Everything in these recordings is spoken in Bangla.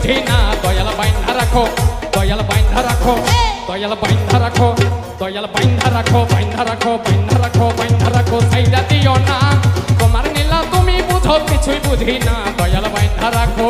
বুঝি না দয়াল বাইন্ধা রাখো দয়াল বাইন্ধা রাখো দয়াল বাইন্ধা রাখো দয়াল বাইন্ধা রাখো বাইন্ধা রাখো বাইন্ধা রাখো বাইন্ধা রাখো সাইডা দিও না তোমার নীলা তুমি বুঝো কিছুই বুঝি না দয়াল বাইন্ধা রাখো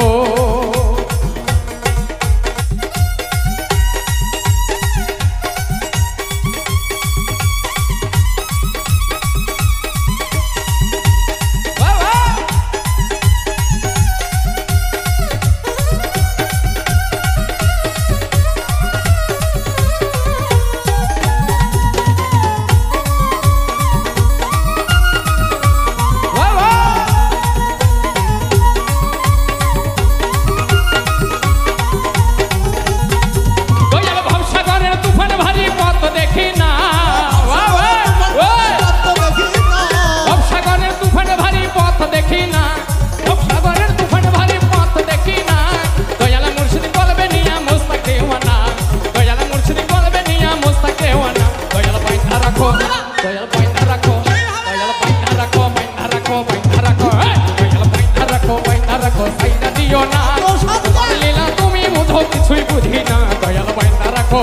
তুমি বুঝো কিছুই বুঝি না দয়াল বাইন্ধা রাখো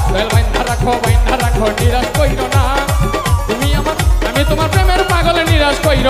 দয়াল বাইন্ধা রাখো বাইন্ধা রাখো নিরাশ কইরো না তুমি আমার আমি তোমার প্রেমের পাগলে নিরাশ কইরো